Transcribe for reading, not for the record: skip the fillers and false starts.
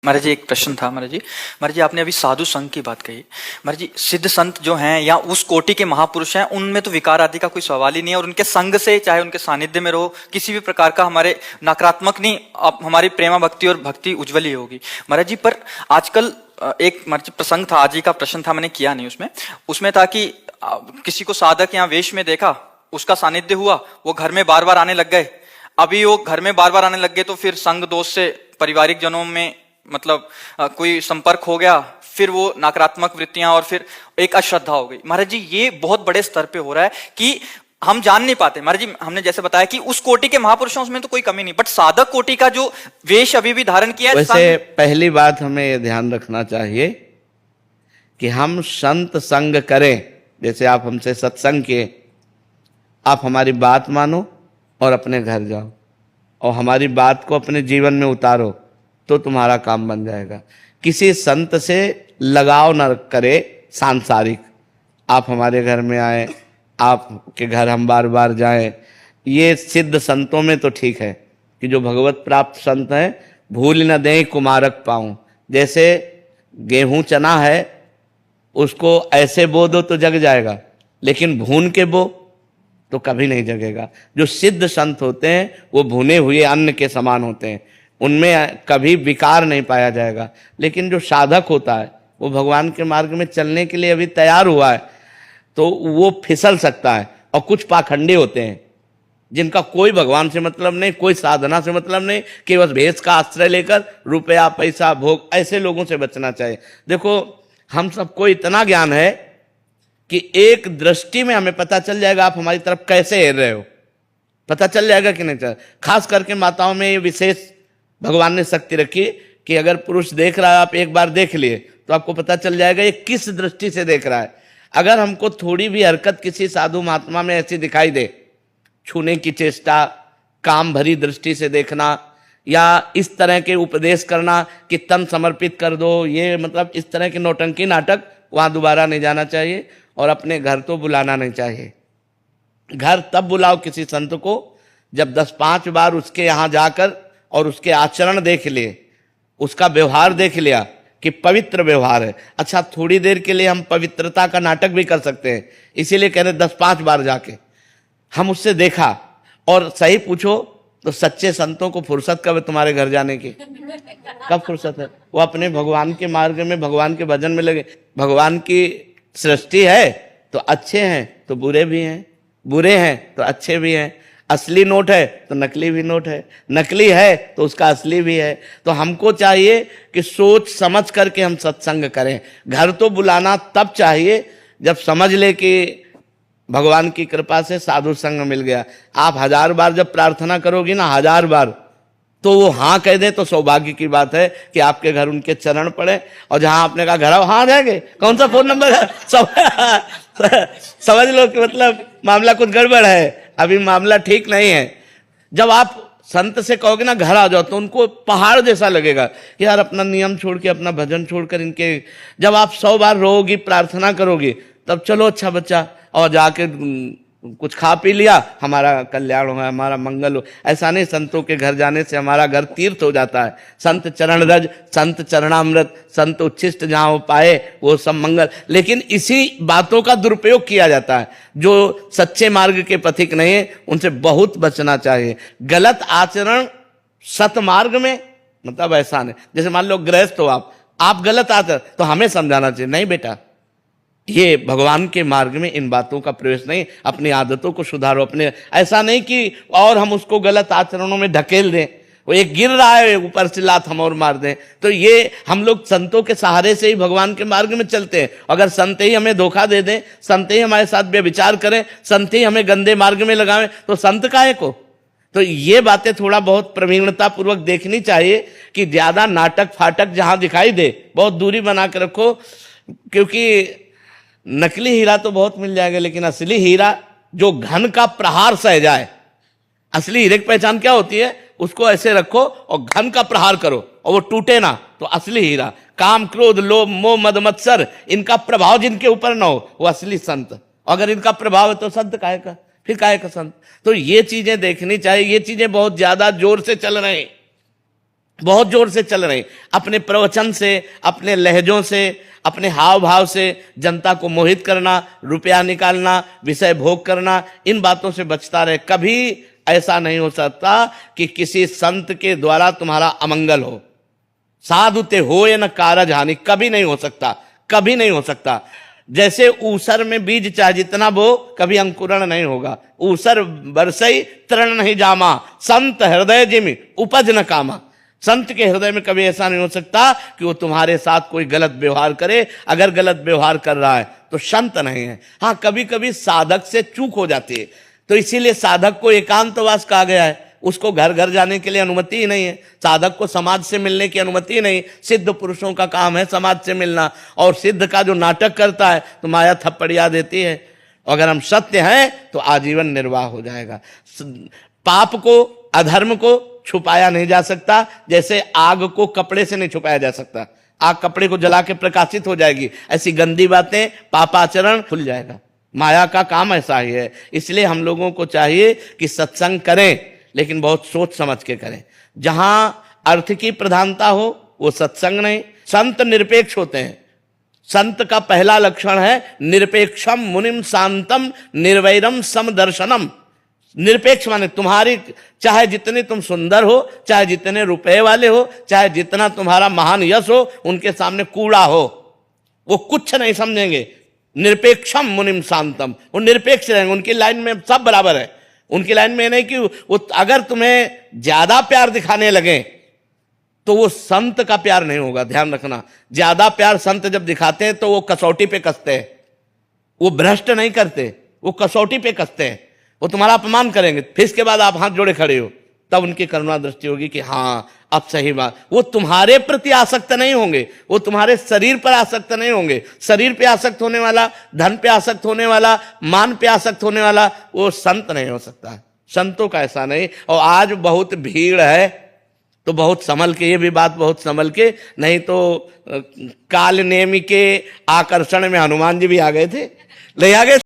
महाराज जी एक प्रश्न था महाराज जी आपने अभी साधु संघ की बात कही। महाराज जी सिद्ध संत जो हैं या उस कोटि के महापुरुष हैं उनमें तो विकार आदि का कोई सवाल ही नहीं है, और उनके संग से चाहे उनके सानिध्य में रहो किसी भी प्रकार का हमारे नकारात्मक नहीं, आप हमारी प्रेमा भक्ति और भक्ति उज्ज्वल ही होगी। महाराज जी पर आजकल एक महाराज जी प्रसंग था, आज ही का प्रश्न था, मैंने किया नहीं उसमें था कि किसी को साधक या वेश में देखा, उसका सानिध्य हुआ, वो घर में बार बार आने लग गए। अभी वो घर में बार बार आने लग गए तो फिर संग दोष से पारिवारिक जनों में मतलब कोई संपर्क हो गया, फिर वो नकारात्मक वृत्तियां और फिर एक अश्रद्धा हो गई। महाराज जी ये बहुत बड़े स्तर पे हो रहा है कि हम जान नहीं पाते। महाराज जी हमने जैसे बताया कि उस कोटि के महापुरुषों उसमें तो कोई कमी नहीं, बट साधक कोटि का जो वेश अभी भी धारण किया है। वैसे पहली बात हमें ये ध्यान रखना चाहिए कि हम संत संग करें। जैसे आप हमसे सत्संग किए, आप हमारी बात मानो और अपने घर जाओ और हमारी बात को अपने जीवन में उतारो तो तुम्हारा काम बन जाएगा। किसी संत से लगाव न करे सांसारिक। आप हमारे घर में आए, आपके घर हम बार बार जाएं, ये सिद्ध संतों में तो ठीक है कि जो भगवत प्राप्त संत हैं, भूल न दें कुमारक पाऊं। जैसे गेहूं चना है, उसको ऐसे बो दो तो जग जाएगा, लेकिन भून के बो तो कभी नहीं जगेगा। जो सिद्ध संत होते हैं वो भुने हुए अन्न के समान होते हैं, उनमें कभी विकार नहीं पाया जाएगा। लेकिन जो साधक होता है वो भगवान के मार्ग में चलने के लिए अभी तैयार हुआ है तो वो फिसल सकता है। और कुछ पाखंडी होते हैं जिनका कोई भगवान से मतलब नहीं, कोई साधना से मतलब नहीं, केवल भेष का आश्रय लेकर रुपया पैसा भोग, ऐसे लोगों से बचना चाहिए। देखो हम सबको इतना ज्ञान है कि एक दृष्टि में हमें पता चल जाएगा आप हमारी तरफ कैसे हेर रहे हो, पता चल जाएगा कि नहीं चल। खास करके माताओं में ये विशेष भगवान ने शक्ति रखी कि अगर पुरुष देख रहा है, आप एक बार देख लिए तो आपको पता चल जाएगा ये किस दृष्टि से देख रहा है। अगर हमको थोड़ी भी हरकत किसी साधु महात्मा में ऐसी दिखाई दे, छूने की चेष्टा, काम भरी दृष्टि से देखना, या इस तरह के उपदेश करना कि तन समर्पित कर दो, ये मतलब इस तरह के नौटंकी नाटक, वहां दोबारा नहीं जाना चाहिए और अपने घर तो बुलाना नहीं चाहिए। घर तब बुलाओ किसी संत को जब 10-5 बार उसके यहाँ जाकर और उसके आचरण देख लिए, उसका व्यवहार देख लिया कि पवित्र व्यवहार है। अच्छा थोड़ी देर के लिए हम पवित्रता का नाटक भी कर सकते हैं, इसीलिए कह रहे 10-5 बार जाके हम उससे देखा। और सही पूछो तो सच्चे संतों को फुर्सत कब है तुम्हारे घर जाने की? कब फुर्सत है? वो अपने भगवान के मार्ग में, भगवान के भजन में लगे। भगवान की सृष्टि है तो अच्छे हैं तो बुरे भी हैं, बुरे हैं तो अच्छे भी हैं। असली नोट है तो नकली भी नोट है, नकली है तो उसका असली भी है। तो हमको चाहिए कि सोच समझ करके हम सत्संग करें। घर तो बुलाना तब चाहिए जब समझ ले कि भगवान की कृपा से साधु संग मिल गया। आप 1000 बार जब प्रार्थना करोगी ना, 1000 बार, तो वो हाँ कह दे तो सौभाग्य की बात है कि आपके घर उनके चरण पड़े। और जहां आपने कहा घर आओ, हाँ जाएंगे, कौन सा फोन नंबर है, समझ लो कि मतलब मामला कुछ गड़बड़ है, अभी मामला ठीक नहीं है। जब आप संत से कहोगे ना घर आ जाओ तो उनको पहाड़ जैसा लगेगा कि यार अपना नियम छोड़ के, अपना भजन छोड़कर इनके। जब आप 100 बार रोगी, प्रार्थना करोगी, तब चलो अच्छा बच्चा, और जाके कुछ खा पी लिया, हमारा कल्याण हो, हमारा मंगल हो। ऐसा नहीं, संतों के घर जाने से हमारा घर तीर्थ हो जाता है। संत चरण रज, संत चरणामृत, संत उच्छिष्ट जहां वो पाए वो सब मंगल। लेकिन इसी बातों का दुरुपयोग किया जाता है। जो सच्चे मार्ग के पथिक नहीं है उनसे बहुत बचना चाहिए। गलत आचरण सतमार्ग में मतलब ऐसा नहीं, जैसे मान लो गृहस्थ हो आप गलत आचरण, तो हमें समझाना चाहिए नहीं बेटा, ये भगवान के मार्ग में इन बातों का प्रवेश नहीं, अपनी आदतों को सुधारो। अपने ऐसा नहीं कि और हम उसको गलत आचरणों में ढकेल दें, वो एक गिर रहा है ऊपर से लात हम और मार दें। तो ये हम लोग संतों के सहारे से ही भगवान के मार्ग में चलते हैं। अगर संत ही हमें धोखा दे दें, संत ही हमारे साथ व्यभिचार करें, संत ही हमें गंदे मार्ग में लगावें, तो संत काहे को? तो ये बातें थोड़ा बहुत प्रवीणता पूर्वक देखनी चाहिए कि ज्यादा नाटक फाटक जहां दिखाई दे बहुत दूरी बना के रखो। क्योंकि नकली हीरा तो बहुत मिल जाएगा, लेकिन असली हीरा जो घन का प्रहार सह जाए। असली हीरे की पहचान क्या होती है? उसको ऐसे रखो और घन का प्रहार करो और वो टूटे ना, तो असली हीरा। काम क्रोध लोभ मोह मद मत्सर, इनका प्रभाव जिनके ऊपर ना हो वो असली संत। अगर इनका प्रभाव है तो संत काहे का, फिर काहे का संत? तो ये चीजें देखनी चाहिए। ये चीजें बहुत ज्यादा जोर से चल रहे हैं। बहुत जोर से चल रहे हैं। अपने प्रवचन से, अपने लहजों से, अपने हाव भाव से जनता को मोहित करना, रुपया निकालना, विषय भोग करना, इन बातों से बचता रहे। कभी ऐसा नहीं हो सकता कि किसी संत के द्वारा तुम्हारा अमंगल हो। साधु ते हो या न कारज हानि, कभी नहीं हो सकता, कभी नहीं हो सकता। जैसे ऊसर में बीज चाहे जितना बो, कभी अंकुरण नहीं होगा। ऊसर बरसई तृण नहीं जामा, संत हृदय जिमि उपज न कामा। संत के हृदय में कभी ऐसा नहीं हो सकता कि वो तुम्हारे साथ कोई गलत व्यवहार करे। अगर गलत व्यवहार कर रहा है तो संत नहीं है। हाँ, कभी कभी साधक से चूक हो जाती है, तो इसीलिए साधक को एकांतवास कहा गया है। उसको घर घर जाने के लिए अनुमति ही नहीं है। साधक को समाज से मिलने की अनुमति ही नहीं। सिद्ध पुरुषों का काम है समाज से मिलना, और सिद्ध का जो नाटक करता है तो माया थप्पड़िया देती है। अगर हम सत्य हैं तो आजीवन निर्वाह हो जाएगा। पाप को, अधर्म को छुपाया नहीं जा सकता, जैसे आग को कपड़े से नहीं छुपाया जा सकता। आग कपड़े को जला के प्रकाशित हो जाएगी, ऐसी गंदी बातें, पापाचरण खुल जाएगा। माया का काम ऐसा ही है। इसलिए हम लोगों को चाहिए कि सत्संग करें, लेकिन बहुत सोच समझ के करें। जहां अर्थ की प्रधानता हो वो सत्संग नहीं। संत निरपेक्ष होते हैं। संत का पहला लक्षण है निरपेक्षम मुनिम शांतम निर्वैरम समदर्शनम। निरपेक्ष माने तुम्हारी, चाहे जितने तुम सुंदर हो, चाहे जितने रुपए वाले हो, चाहे जितना तुम्हारा महान यश हो, उनके सामने कूड़ा हो, वो कुछ नहीं समझेंगे। निरपेक्षम मुनिम शांतम, वो निरपेक्ष रहेंगे। उनकी लाइन में सब बराबर है। उनकी लाइन में नहीं कि वो अगर तुम्हें ज्यादा प्यार दिखाने लगे तो वो संत का प्यार नहीं होगा। ध्यान रखना, ज्यादा प्यार संत जब दिखाते हैं तो वो कसौटी पे कसते हैं। वो भ्रष्ट नहीं करते, वो कसौटी पे कसते हैं। वो तुम्हारा अपमान करेंगे, फिर इसके बाद आप हाथ जोड़े खड़े हो, तब उनकी करुणा दृष्टि होगी कि हाँ अब सही बात। वो तुम्हारे प्रति आसक्त नहीं होंगे, वो तुम्हारे शरीर पर आसक्त नहीं होंगे। शरीर पे आसक्त होने वाला, धन पे आसक्त होने वाला, मान पे आसक्त होने वाला, वो संत नहीं हो सकता। संतों का ऐसा नहीं। और आज बहुत भीड़ है तो बहुत संभल के, ये भी बात बहुत संभल के, नहीं तो काल नेमी के आकर्षण में हनुमान जी भी आ गए थे, ले आ गए।